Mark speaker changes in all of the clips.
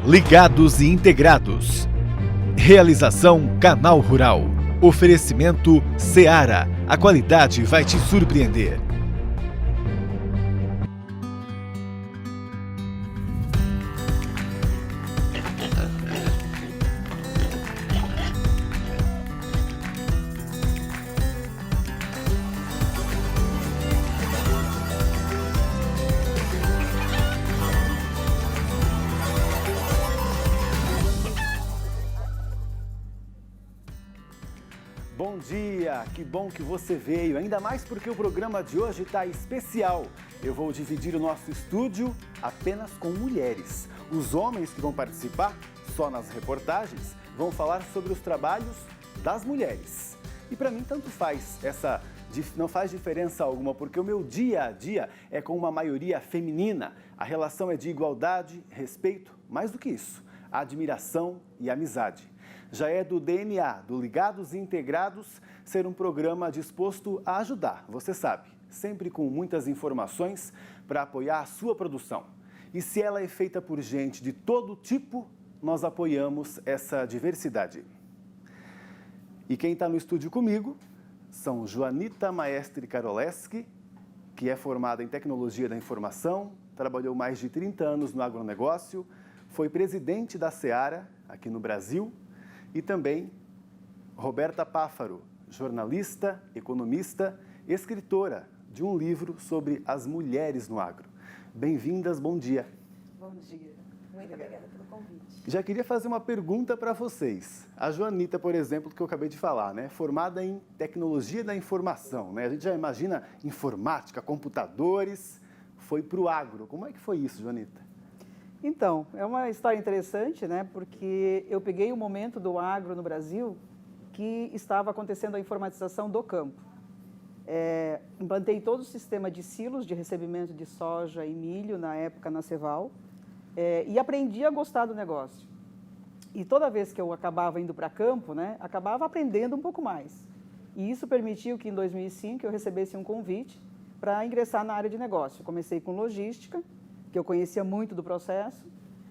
Speaker 1: Ligados e integrados. Realização Canal Rural. Oferecimento Seara. A qualidade vai te surpreender.
Speaker 2: Bom dia, que bom que você veio, ainda mais porque o programa de hoje está especial. Eu vou dividir o nosso estúdio apenas com mulheres. Os homens que vão participar, só nas reportagens, vão falar sobre os trabalhos das mulheres. E para mim tanto faz, não faz diferença alguma, porque o meu dia a dia é com uma maioria feminina. A relação é de igualdade, respeito, mais do que isso, admiração e amizade. Já é do DNA, do Ligados e Integrados, ser um programa disposto a ajudar, você sabe, sempre com muitas informações para apoiar a sua produção. E se ela é feita por gente de todo tipo, nós apoiamos essa diversidade. E quem está no estúdio comigo são Joanita Maestre Karoleski, que é formada em Tecnologia da Informação, trabalhou mais de 30 anos no agronegócio, foi presidente da Seara, aqui no Brasil, e também Roberta Páfaro, jornalista, economista, escritora de um livro sobre as mulheres no agro. Bem-vindas, bom dia.
Speaker 3: Bom dia, muito obrigada pelo convite.
Speaker 2: Já queria fazer uma pergunta para vocês. A Joanita, por exemplo, que eu acabei de falar, né? Formada em Tecnologia da Informação, né? A gente já imagina informática, computadores, foi para o agro. Como é que foi isso, Joanita?
Speaker 3: Então, é uma história interessante, né? Porque eu peguei o momento do agro no Brasil que estava acontecendo a informatização do campo. Implantei todo o sistema de silos de recebimento de soja e milho, na época na Ceval, e aprendi a gostar do negócio. E toda vez que eu acabava indo para campo, né, acabava aprendendo um pouco mais. E isso permitiu que em 2005 eu recebesse um convite para ingressar na área de negócio. Comecei com logística, que eu conhecia muito do processo,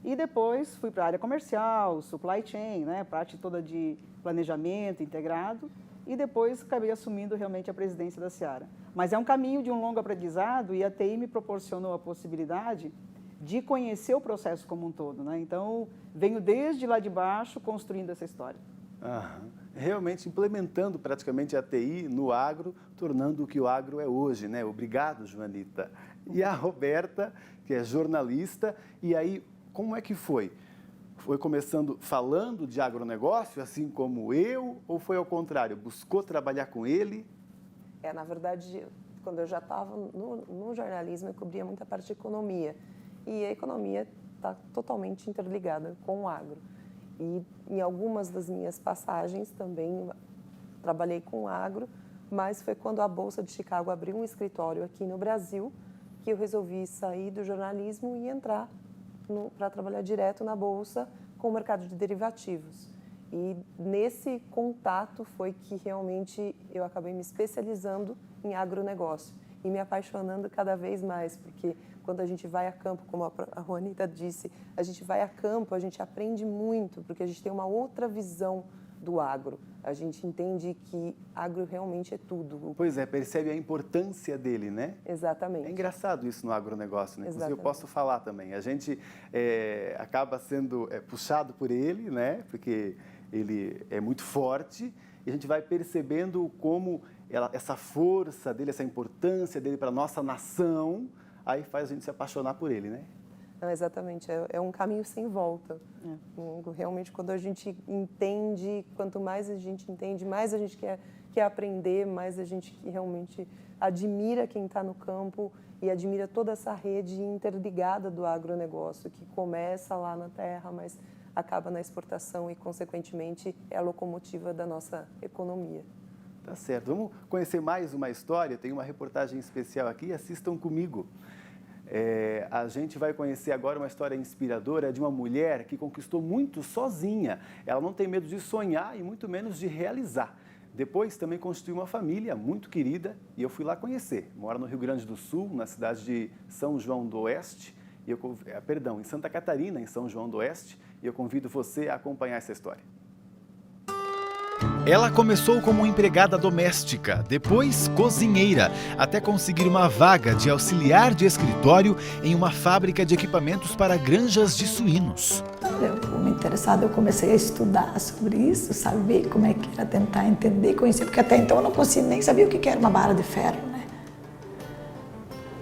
Speaker 3: e depois fui para a área comercial, supply chain, né, parte toda de planejamento integrado, e depois acabei assumindo realmente a presidência da Seara. Mas é um caminho de um longo aprendizado e a TI me proporcionou a possibilidade de conhecer o processo como um todo, né? Então, venho desde lá de baixo construindo essa história.
Speaker 2: Realmente implementando praticamente a TI no agro, tornando o que o agro é hoje, né? Obrigado, Joanita. E a Roberta, que é jornalista, e aí, como é que foi? Foi começando falando de agronegócio, assim como eu, ou foi ao contrário? Buscou trabalhar com ele?
Speaker 4: Na verdade, quando eu já estava no jornalismo, eu cobria muita parte de economia. E a economia está totalmente interligada com o agro. E em algumas das minhas passagens também trabalhei com agro, mas foi quando a Bolsa de Chicago abriu um escritório aqui no Brasil que eu resolvi sair do jornalismo e entrar para trabalhar direto na Bolsa com o mercado de derivativos. E nesse contato foi que realmente eu acabei me especializando em agronegócio e me apaixonando cada vez mais, porque quando a gente vai a campo, como a Juanita disse, a gente vai a campo, a gente aprende muito, porque a gente tem uma outra visão do agro. A gente entende que agro realmente é tudo.
Speaker 2: Pois é, percebe a importância dele, né?
Speaker 4: Exatamente.
Speaker 2: É engraçado isso no agronegócio, né? Inclusive eu posso falar também. A gente acaba sendo puxado por ele, né? Porque ele é muito forte e a gente vai percebendo como essa força dele, essa importância dele para a nossa nação, aí faz a gente se apaixonar por ele, né?
Speaker 4: Não, exatamente, é um caminho sem volta. Realmente, quando a gente entende, quanto mais a gente entende, mais a gente quer aprender, mais a gente realmente admira quem está no campo e admira toda essa rede interligada do agronegócio, que começa lá na terra, mas acaba na exportação e, consequentemente, é a locomotiva da nossa economia.
Speaker 2: Tá certo. Vamos conhecer mais uma história? Tem uma reportagem especial aqui, assistam comigo. A gente vai conhecer agora uma história inspiradora de uma mulher que conquistou muito sozinha. Ela não tem medo de sonhar e muito menos de realizar. Depois também constituiu uma família muito querida e eu fui lá conhecer. Mora no Rio Grande do Sul, na cidade de São João do Oeste. em Santa Catarina, em São João do Oeste, e eu convido você a acompanhar essa história.
Speaker 1: Ela começou como empregada doméstica, depois cozinheira, até conseguir uma vaga de auxiliar de escritório em uma fábrica de equipamentos para granjas de suínos.
Speaker 5: Eu me interessada, eu comecei a estudar sobre isso, saber como é que era, tentar entender, conhecer, porque até então eu não conseguia nem saber o que era uma barra de ferro, né?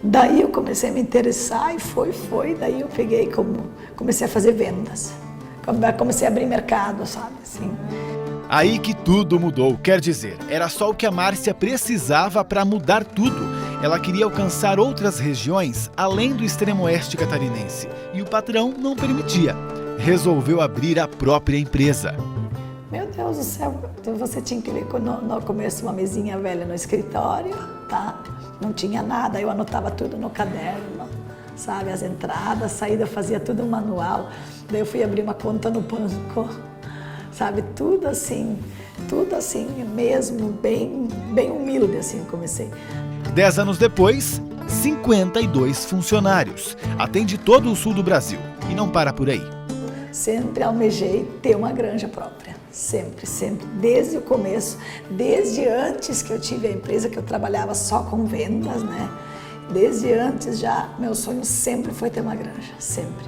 Speaker 5: Daí eu comecei a me interessar e foi, daí eu comecei a fazer vendas, comecei a abrir mercado, sabe, assim.
Speaker 1: Aí que tudo mudou, quer dizer, era só o que a Márcia precisava para mudar tudo. Ela queria alcançar outras regiões além do extremo oeste catarinense e o patrão não permitia. Resolveu abrir a própria empresa.
Speaker 5: Meu Deus do céu, você tinha que ver no começo uma mesinha velha no escritório, tá? Não tinha nada, eu anotava tudo no caderno, sabe? As entradas, saída, fazia tudo manual. Daí eu fui abrir uma conta no banco. Sabe, tudo assim mesmo, bem humilde assim comecei.
Speaker 1: 10 anos depois, 52 funcionários. Atende todo o sul do Brasil e não para por aí.
Speaker 5: Sempre almejei ter uma granja própria, sempre, desde o começo, desde antes que eu tive a empresa, que eu trabalhava só com vendas, né? Desde antes já, meu sonho sempre foi ter uma granja, sempre.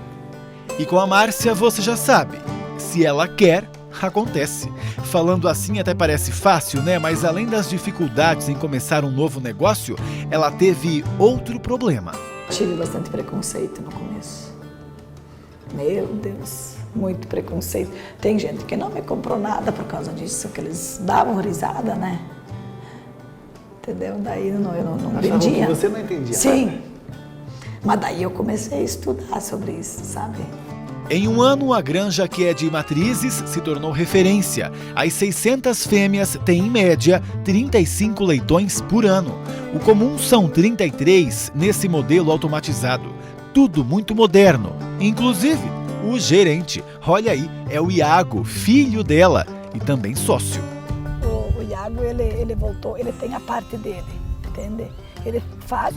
Speaker 1: E com a Márcia você já sabe, se ela quer, acontece. Falando assim até parece fácil, né? Mas além das dificuldades em começar um novo negócio, ela teve outro problema.
Speaker 5: Tive bastante preconceito no começo. Meu Deus, muito preconceito. Tem gente que não me comprou nada por causa disso, que eles davam risada, né? Entendeu? Daí eu não vendia.
Speaker 2: Que você não entendia.
Speaker 5: Sim.
Speaker 2: Nada.
Speaker 5: Mas daí eu comecei a estudar sobre isso, sabe?
Speaker 1: Em um ano, a granja, que é de matrizes, se tornou referência. As 600 fêmeas têm, em média, 35 leitões por ano. O comum são 33 nesse modelo automatizado. Tudo muito moderno. Inclusive, o gerente, olha aí, é o Iago, filho dela e também sócio.
Speaker 5: O Iago, ele voltou, ele tem a parte dele, entende? Ele faz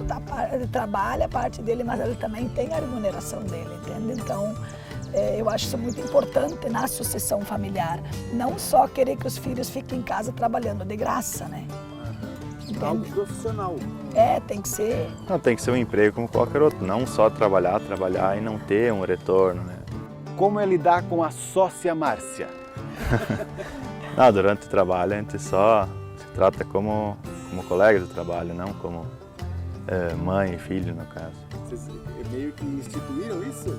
Speaker 5: ele trabalha a parte dele, mas ele também tem a remuneração dele, entende? Então, eu acho isso muito importante na sucessão familiar. Não só querer que os filhos fiquem em casa trabalhando de graça, né?
Speaker 2: Algo profissional.
Speaker 5: Tem que ser.
Speaker 6: Não, tem que ser um emprego como qualquer outro, não só trabalhar e não ter um retorno, né?
Speaker 2: Como é lidar com a sócia Márcia?
Speaker 6: Não, durante o trabalho a gente só se trata como colega de trabalho, não como mãe e filho, no caso.
Speaker 2: Vocês meio que instituíram isso?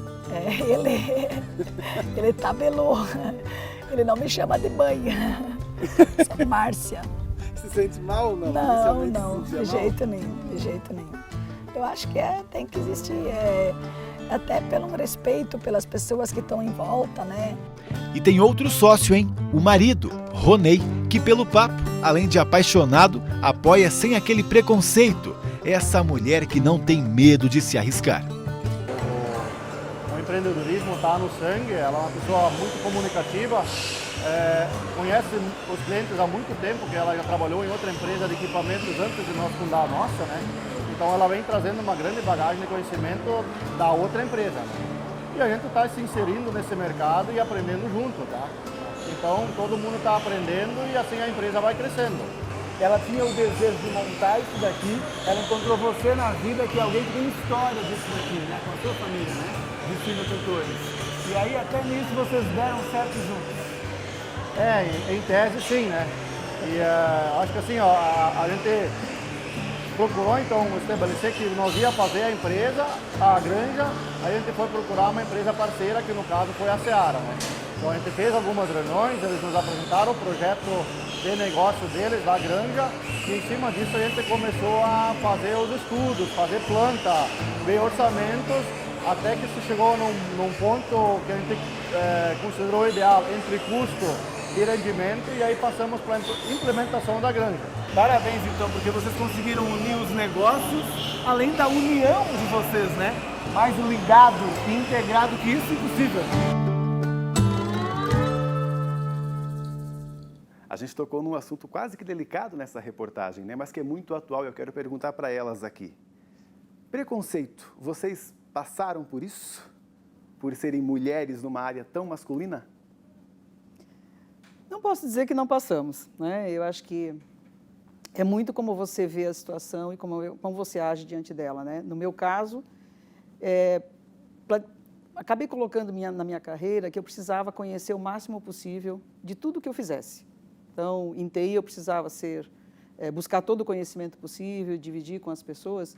Speaker 5: Ele tabelou. Ele não me chama de mãe. Só Márcia.
Speaker 2: Se sente mal, não?
Speaker 5: Não, de jeito nenhum. Eu acho que tem que existir, até pelo respeito pelas pessoas que estão em volta, né?
Speaker 1: E tem outro sócio, hein? O marido, Ronei, que pelo papo, além de apaixonado, apoia sem aquele preconceito. Essa mulher que não tem medo de se arriscar.
Speaker 7: O empreendedorismo está no sangue, ela é uma pessoa muito comunicativa, conhece os clientes há muito tempo, que ela já trabalhou em outra empresa de equipamentos antes de nós fundar a nossa, né? Então ela vem trazendo uma grande bagagem de conhecimento da outra empresa, né? E a gente está se inserindo nesse mercado e aprendendo junto, tá? Então todo mundo está aprendendo e assim a empresa vai crescendo.
Speaker 2: Ela tinha o desejo de montar isso daqui, ela encontrou você na vida, que é alguém que tem história disso daqui, né? Com a sua família, né? De suinocultores. E aí até nisso vocês deram certo juntos.
Speaker 7: Em tese sim, né? E acho que assim, ó, a gente procurou então estabelecer que nós ia fazer a empresa, a granja, aí a gente foi procurar uma empresa parceira, que no caso foi a Seara, né? Então a gente fez algumas reuniões, eles nos apresentaram o projeto de negócio deles, da granja, e em cima disso a gente começou a fazer os estudos, fazer planta, ver orçamentos, até que isso chegou num ponto que a gente considerou ideal entre custo e rendimento, e aí passamos para a implementação da granja.
Speaker 2: Parabéns então, porque vocês conseguiram unir os negócios, além da união de vocês, né? Mais ligado e integrado que isso, impossível. A gente tocou num assunto quase que delicado nessa reportagem, né? Mas que é muito atual e eu quero perguntar para elas aqui. Preconceito, vocês passaram por isso? Por serem mulheres numa área tão masculina?
Speaker 3: Não posso dizer que não passamos, né? Eu acho que é muito como você vê a situação e como você age diante dela, né? No meu caso, acabei colocando na minha carreira que eu precisava conhecer o máximo possível de tudo que eu fizesse. Então, em TI eu precisava buscar todo o conhecimento possível, dividir com as pessoas,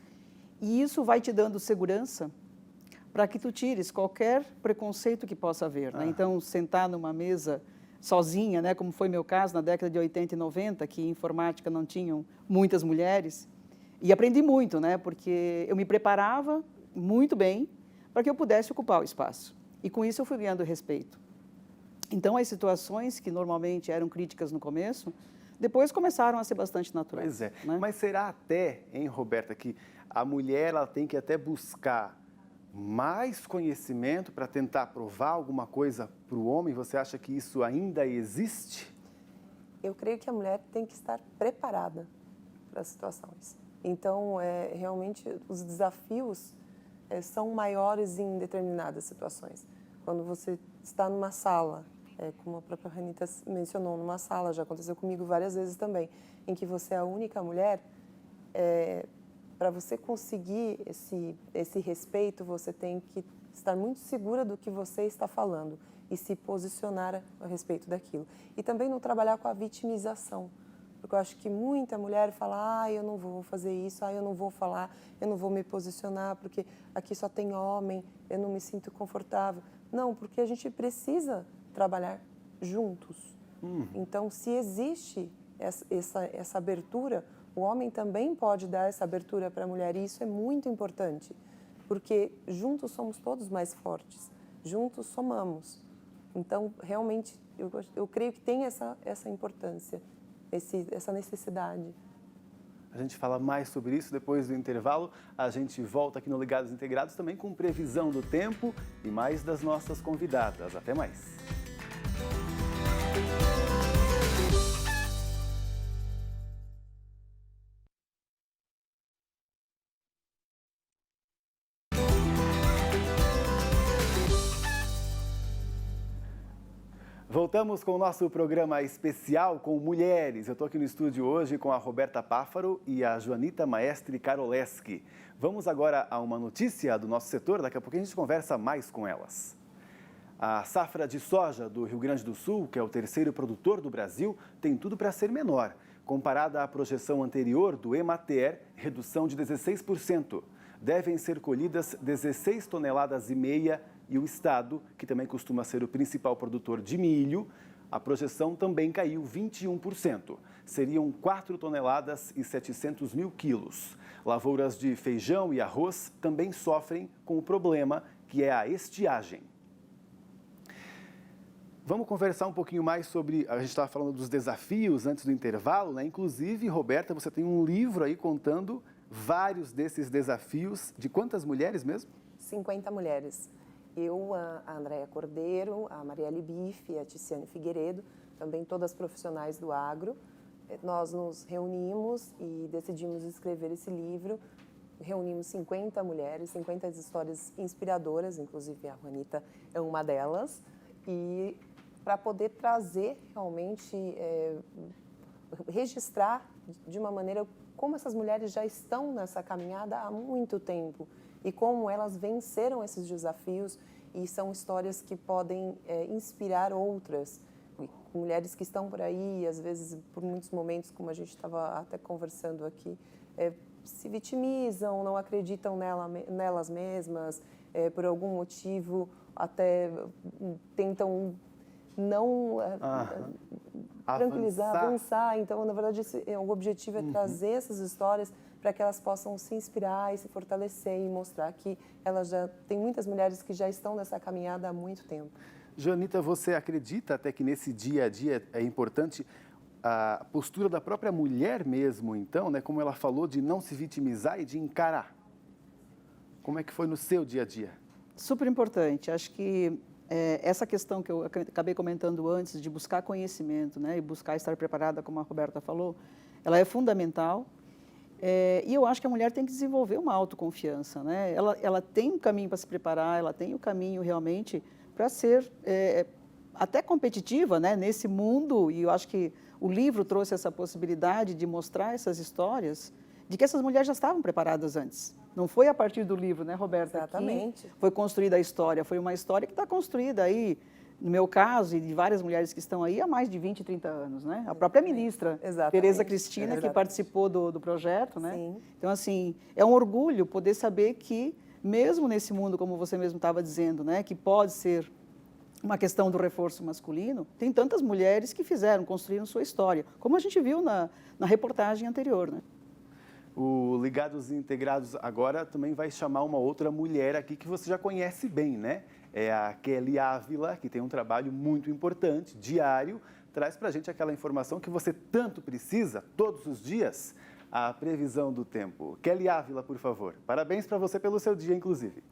Speaker 3: e isso vai te dando segurança para que tu tires qualquer preconceito que possa haver, né? Então, sentar numa mesa sozinha, né, como foi meu caso na década de 80 e 90, que em informática não tinham muitas mulheres, e aprendi muito, né, porque eu me preparava muito bem para que eu pudesse ocupar o espaço. E com isso eu fui ganhando respeito. Então, as situações que normalmente eram críticas no começo, depois começaram a ser bastante naturais.
Speaker 2: Pois é.
Speaker 3: Né?
Speaker 2: Mas será até, hein, Roberta, que a mulher ela tem que até buscar mais conhecimento para tentar provar alguma coisa para o homem? Você acha que isso ainda existe?
Speaker 4: Eu creio que a mulher tem que estar preparada para as situações. Então, realmente, os desafios são maiores em determinadas situações. Quando você está numa sala, como a própria Ranita mencionou, numa sala, já aconteceu comigo várias vezes também, em que você é a única mulher, para você conseguir esse respeito, você tem que estar muito segura do que você está falando e se posicionar a respeito daquilo. E também não trabalhar com a vitimização, porque eu acho que muita mulher fala, eu não vou fazer isso, eu não vou falar, eu não vou me posicionar, porque aqui só tem homem, eu não me sinto confortável. Não, porque a gente precisa trabalhar juntos. Então, se existe essa abertura, o homem também pode dar essa abertura para a mulher, e isso é muito importante, porque juntos somos todos mais fortes, juntos somamos. Então, realmente, eu creio que tem essa importância, essa necessidade.
Speaker 2: A gente fala mais sobre isso depois do intervalo. A gente volta aqui no Ligados Integrados também com previsão do tempo e mais das nossas convidadas. Até mais. Voltamos com o nosso programa especial com mulheres. Eu estou aqui no estúdio hoje com a Roberta Páfaro e a Joanita Maestre Karoleski. Vamos agora a uma notícia do nosso setor, daqui a pouco a gente conversa mais com elas. A safra de soja do Rio Grande do Sul, que é o terceiro produtor do Brasil, tem tudo para ser menor. Comparada à projeção anterior do Emater, redução de 16%. Devem ser colhidas 16,5 toneladas e o estado, que também costuma ser o principal produtor de milho, a projeção também caiu 21%. Seriam 4 toneladas e 700 mil quilos. Lavouras de feijão e arroz também sofrem com o problema que é a estiagem. Vamos conversar um pouquinho mais sobre, a gente estava falando dos desafios antes do intervalo, né? Inclusive, Roberta, você tem um livro aí contando vários desses desafios. De quantas mulheres mesmo?
Speaker 4: 50 mulheres. Eu, a Andréia Cordeiro, a Marielle Bife, a Ticiane Figueiredo, também todas profissionais do agro. Nós nos reunimos e decidimos escrever esse livro. Reunimos 50 mulheres, 50 histórias inspiradoras, inclusive a Juanita é uma delas. E para poder trazer realmente, registrar de uma maneira como essas mulheres já estão nessa caminhada há muito tempo e como elas venceram esses desafios, e são histórias que podem inspirar outras. Mulheres que estão por aí, às vezes, por muitos momentos, como a gente estava até conversando aqui, se vitimizam, não acreditam nelas mesmas, por algum motivo até tentam não tranquilizar, avançar. Então, na verdade, o objetivo é trazer essas histórias para que elas possam se inspirar e se fortalecer e mostrar que elas já tem muitas mulheres que já estão nessa caminhada há muito tempo.
Speaker 2: Joanita, você acredita até que nesse dia a dia é importante a postura da própria mulher mesmo, então, né? Como ela falou, de não se vitimizar e de encarar? Como é que foi no seu dia a dia?
Speaker 3: Super importante. Acho que essa questão que eu acabei comentando antes, de buscar conhecimento, né, e buscar estar preparada, como a Roberta falou, ela é fundamental. E eu acho que a mulher tem que desenvolver uma autoconfiança, né? Ela tem um caminho para se preparar, ela tem o caminho realmente para ser até competitiva, né? Nesse mundo, e eu acho que o livro trouxe essa possibilidade de mostrar essas histórias de que essas mulheres já estavam preparadas antes. Não foi a partir do livro, né, Roberta?
Speaker 4: Exatamente.
Speaker 3: Que foi construída a história. Foi uma história que está construída aí, no meu caso, e de várias mulheres que estão aí há mais de 20, 30 anos, né? A própria ministra,
Speaker 4: Exatamente.
Speaker 3: Tereza Cristina,
Speaker 4: Exatamente.
Speaker 3: que participou do projeto, né?
Speaker 4: Sim.
Speaker 3: Então, assim, é um orgulho poder saber que, mesmo nesse mundo, como você mesmo estava dizendo, né, que pode ser uma questão do reforço masculino, tem tantas mulheres que construíram sua história, como a gente viu na reportagem anterior, né?
Speaker 2: O Ligados e Integrados agora também vai chamar uma outra mulher aqui que você já conhece bem, né? É a Kelly Ávila, que tem um trabalho muito importante, diário, traz para a gente aquela informação que você tanto precisa, todos os dias, a previsão do tempo. Kelly Ávila, por favor. Parabéns para você pelo seu dia, inclusive.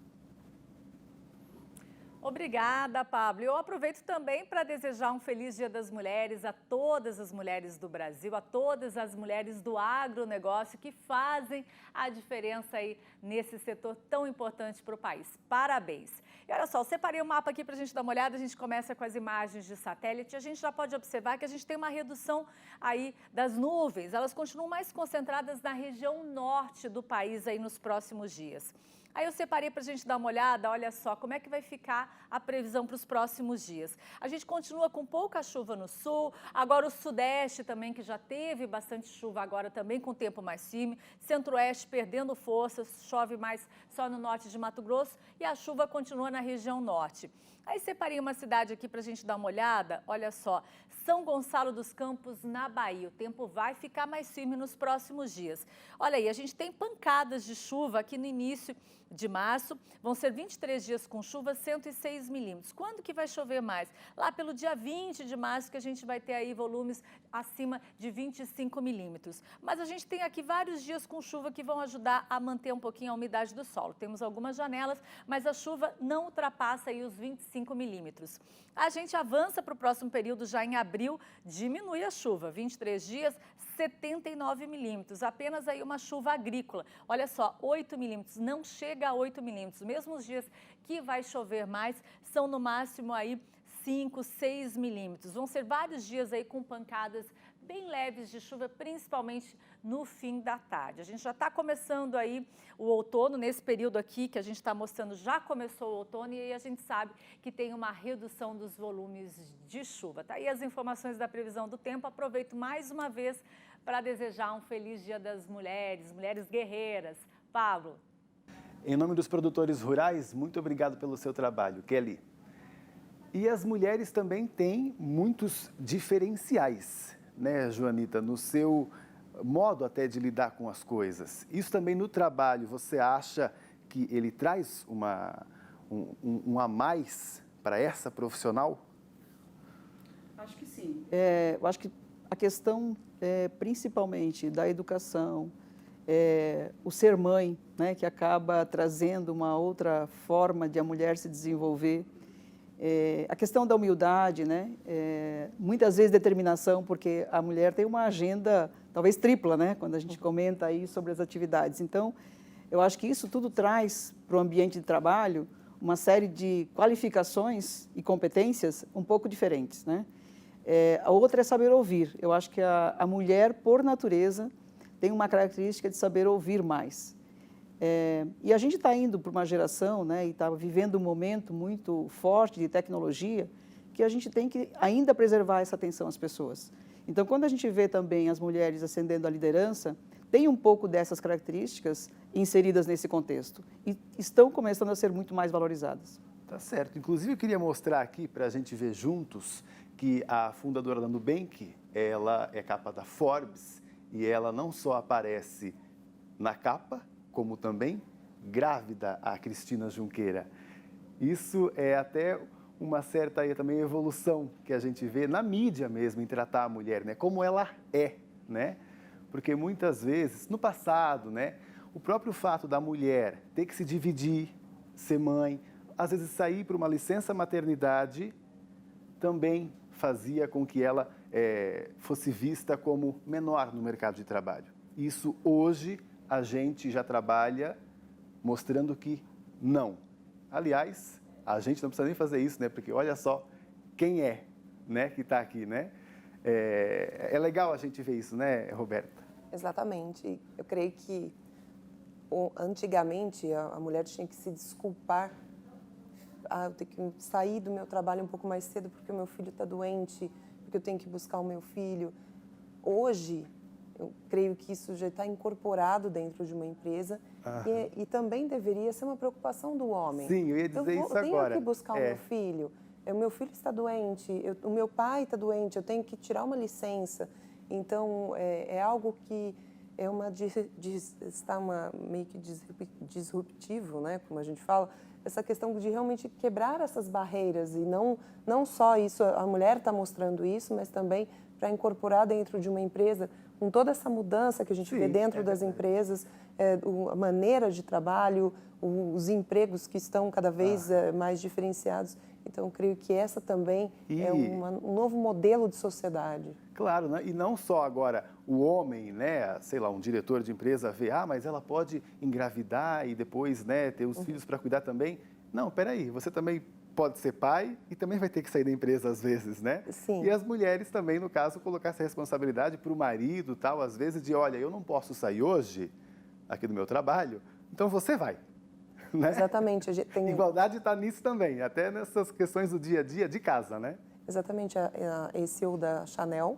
Speaker 8: Obrigada, Pablo. Eu aproveito também para desejar um feliz Dia das Mulheres a todas as mulheres do Brasil, a todas as mulheres do agronegócio que fazem a diferença aí nesse setor tão importante para o país. Parabéns. E olha só, eu separei um mapa aqui para a gente dar uma olhada, a gente começa com as imagens de satélite, a gente já pode observar que a gente tem uma redução aí das nuvens, elas continuam mais concentradas na região norte do país aí nos próximos dias. Aí eu separei para a gente dar uma olhada, olha só, como é que vai ficar a previsão para os próximos dias. A gente continua com pouca chuva no sul, agora o sudeste também, que já teve bastante chuva agora também, com tempo mais firme, centro-oeste perdendo força, chove mais só no norte de Mato Grosso e a chuva continua na região norte. Aí separei uma cidade aqui para a gente dar uma olhada, olha só, São Gonçalo dos Campos, na Bahia. O tempo vai ficar mais firme nos próximos dias. Olha aí, a gente tem pancadas de chuva aqui no início de março, vão ser 23 dias com chuva, 106 milímetros. Quando que vai chover mais? Lá pelo dia 20 de março que a gente vai ter aí volumes acima de 25 milímetros. Mas a gente tem aqui vários dias com chuva que vão ajudar a manter um pouquinho a umidade do solo. Temos algumas janelas, mas a chuva não ultrapassa aí os 25 milímetros. A gente avança para o próximo período, já em abril, diminui a chuva, 23 dias, 79 milímetros, apenas aí uma chuva agrícola. Olha só, 8 milímetros, não chega a 8 milímetros. Mesmo os dias que vai chover mais, são no máximo aí 5, 6 milímetros. Vão ser vários dias aí com pancadas bem leves de chuva, principalmente no fim da tarde. A gente já está começando aí o outono, nesse período aqui que a gente está mostrando, já começou o outono e aí a gente sabe que tem uma redução dos volumes de chuva. Tá aí as informações da previsão do tempo. Aproveito mais uma vez para desejar um feliz Dia das Mulheres, mulheres guerreiras. Pablo.
Speaker 2: Em nome dos produtores rurais, muito obrigado pelo seu trabalho, Kelly. E as mulheres também têm muitos diferenciais, né, Joanita, no seu modo até de lidar com as coisas. Isso também no trabalho, você acha que ele traz um a mais para essa profissional?
Speaker 3: Acho que sim. Eu acho que a questão, principalmente, da educação, o ser mãe, né, que acaba trazendo uma outra forma de a mulher se desenvolver, a questão da humildade, né, muitas vezes determinação, porque a mulher tem uma agenda talvez tripla, né, quando a gente comenta aí sobre as atividades. Então, eu acho que isso tudo traz para o ambiente de trabalho uma série de qualificações e competências um pouco diferentes, né. A outra é saber ouvir. Eu acho que a mulher, por natureza, tem uma característica de saber ouvir mais. E a gente está indo para uma geração, né, e está vivendo um momento muito forte de tecnologia, que a gente tem que ainda preservar essa atenção às pessoas. Então, quando a gente vê também as mulheres ascendendo à liderança, tem um pouco dessas características inseridas nesse contexto e estão começando a ser muito mais valorizadas.
Speaker 2: Tá certo. Inclusive, eu queria mostrar aqui para a gente ver juntos que a fundadora da Nubank, ela é capa da Forbes e ela não só aparece na capa, como também grávida, a Cristina Junqueira. Isso é até uma certa aí, também evolução que a gente vê na mídia mesmo, em tratar a mulher, né? Como ela é, né? Porque muitas vezes, no passado, né, o próprio fato da mulher ter que se dividir, ser mãe, às vezes sair para uma licença maternidade, também fazia com que ela fosse vista como menor no mercado de trabalho. Isso hoje a gente já trabalha mostrando que não. Aliás, a gente não precisa nem fazer isso, né? Porque olha só quem é, né, que está aqui, né? É legal a gente ver isso, né, Roberta?
Speaker 4: Exatamente. Eu creio que antigamente a mulher tinha que se desculpar. Eu tenho que sair do meu trabalho um pouco mais cedo porque o meu filho está doente, porque eu tenho que buscar o meu filho. Hoje, eu creio que isso já está incorporado dentro de uma empresa e também deveria ser uma preocupação do homem.
Speaker 2: Sim, eu ia dizer isso agora.
Speaker 4: Eu tenho que buscar o meu filho. O meu filho está doente, o meu pai está doente, eu tenho que tirar uma licença. Então, é algo que está meio que disruptivo, né, como a gente fala, essa questão de realmente quebrar essas barreiras e não só isso, a mulher está mostrando isso, mas também para incorporar dentro de uma empresa, com toda essa mudança que a gente vê dentro das empresas, a maneira de trabalho, os empregos que estão cada vez mais diferenciados. Então, eu creio que essa também é um novo modelo de sociedade.
Speaker 2: Claro, né? E não só agora o homem, né, sei lá, um diretor de empresa vê, mas ela pode engravidar e depois, né, ter os filhos para cuidar também. Não, peraí, você também pode ser pai e também vai ter que sair da empresa às vezes, né?
Speaker 4: Sim.
Speaker 2: E as mulheres também, no caso, colocar essa responsabilidade para o marido, tal, às vezes de, olha, eu não posso sair hoje aqui do meu trabalho, então você vai. Né?
Speaker 4: Exatamente.
Speaker 2: Igualdade está nisso também, até nessas questões do dia a dia de casa, né?
Speaker 4: Exatamente. A CEO da Chanel,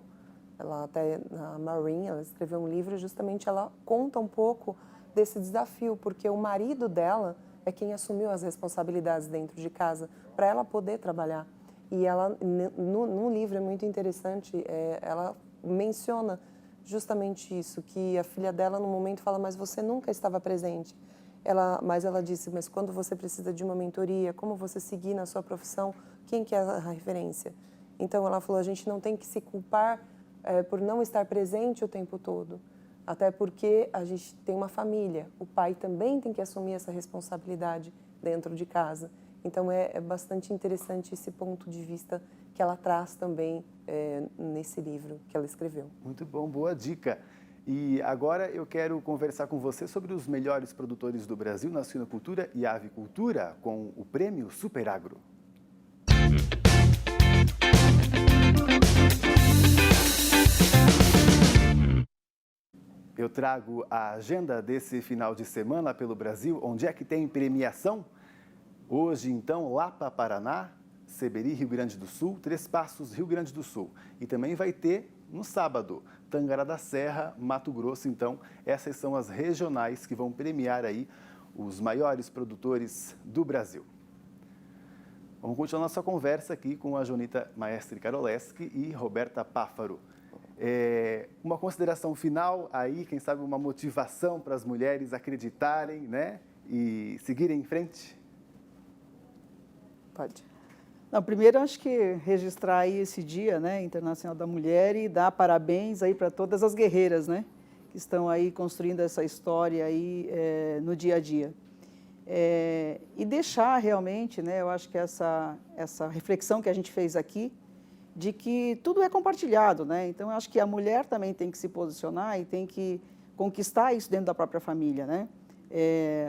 Speaker 4: ela até, a Marine, ela escreveu um livro e justamente ela conta um pouco desse desafio, porque o marido dela é quem assumiu as responsabilidades dentro de casa para ela poder trabalhar. E ela, no livro é muito interessante, ela menciona justamente isso, que a filha dela no momento fala, mas você nunca estava presente. Mas ela disse, mas quando você precisa de uma mentoria, como você seguir na sua profissão, quem que é a referência? Então ela falou, a gente não tem que se culpar por não estar presente o tempo todo, até porque a gente tem uma família, o pai também tem que assumir essa responsabilidade dentro de casa. Então é bastante interessante esse ponto de vista que ela traz também nesse livro que ela escreveu.
Speaker 2: Muito bom, boa dica. E agora eu quero conversar com você sobre os melhores produtores do Brasil na suinocultura e avicultura com o Prêmio Superagro. Eu trago a agenda desse final de semana pelo Brasil. Onde é que tem premiação? Hoje, então, Lapa, Paraná, Seberi, Rio Grande do Sul, Três Passos, Rio Grande do Sul. E também vai ter, no sábado, Tangará da Serra, Mato Grosso. Então, essas são as regionais que vão premiar aí os maiores produtores do Brasil. Vamos continuar nossa conversa aqui com a Jonita Maestre Karoleski e Roberta Páfaro. Uma consideração final aí, quem sabe uma motivação para as mulheres acreditarem, né, e seguirem em frente?
Speaker 3: Pode. Não, primeiro, acho que registrar aí esse Dia, né, Internacional da Mulher e dar parabéns aí para todas as guerreiras, né, que estão aí construindo essa história aí no dia a dia. E deixar realmente, né, eu acho que essa reflexão que a gente fez aqui, de que tudo é compartilhado, né? Então, eu acho que a mulher também tem que se posicionar e tem que conquistar isso dentro da própria família, né?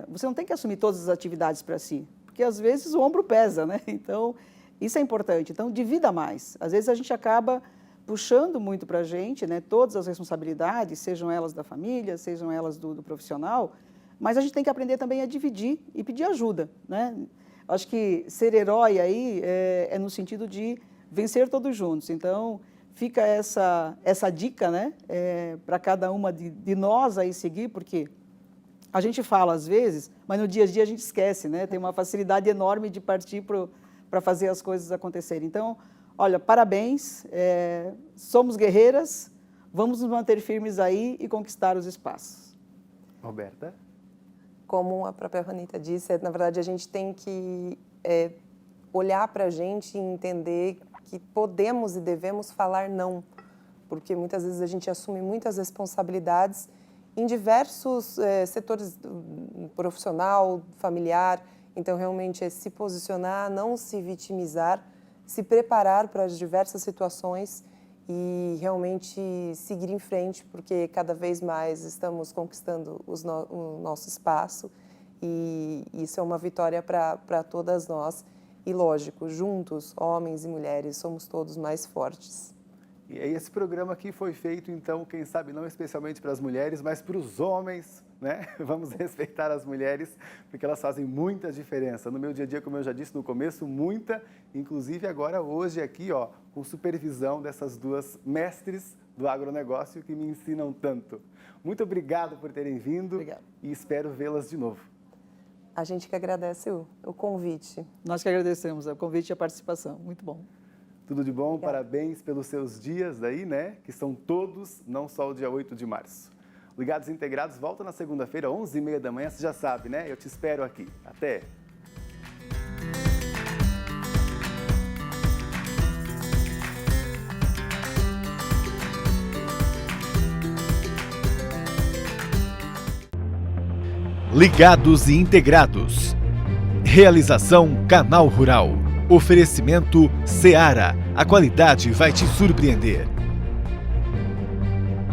Speaker 3: Você não tem que assumir todas as atividades para si, porque às vezes o ombro pesa, né? Então, isso é importante. Então, divida mais. Às vezes a gente acaba puxando muito para a gente, né? Todas as responsabilidades, sejam elas da família, sejam elas do profissional, mas a gente tem que aprender também a dividir e pedir ajuda, né? Acho que ser herói aí é no sentido de vencer todos juntos. Então, fica essa dica, né, para cada uma de nós aí seguir, porque a gente fala às vezes, mas no dia a dia a gente esquece, né? Tem uma facilidade enorme de partir para fazer as coisas acontecerem. Então, olha, parabéns, somos guerreiras, vamos nos manter firmes aí e conquistar os espaços.
Speaker 2: Roberta?
Speaker 4: Como a própria Ronita disse, na verdade a gente tem que olhar para a gente e entender que podemos e devemos falar não, porque muitas vezes a gente assume muitas responsabilidades em diversos setores, profissional, familiar. Então, realmente, é se posicionar, não se vitimizar, se preparar para as diversas situações e realmente seguir em frente, porque cada vez mais estamos conquistando o nosso espaço e isso é uma vitória para todas nós. E lógico, juntos, homens e mulheres, somos todos mais fortes.
Speaker 2: E aí esse programa aqui foi feito, então, quem sabe não especialmente para as mulheres, mas para os homens, né? Vamos respeitar as mulheres, porque elas fazem muita diferença. No meu dia a dia, como eu já disse no começo, muita, inclusive agora, hoje aqui, ó, com supervisão dessas duas mestres do agronegócio que me ensinam tanto. Muito obrigado por terem vindo.
Speaker 4: Obrigada.
Speaker 2: E espero vê-las de novo.
Speaker 4: A gente que agradece o convite.
Speaker 3: Nós que agradecemos o convite e a participação. Muito bom.
Speaker 2: Tudo de bom,
Speaker 4: Obrigada.
Speaker 2: Parabéns pelos seus dias daí, né? Que são todos, não só o dia 8 de março. Ligados Integrados volta na segunda-feira, 11h30 da manhã, você já sabe, né? Eu te espero aqui. Até!
Speaker 1: Ligados e Integrados. Realização Canal Rural. Oferecimento Seara. A qualidade vai te surpreender.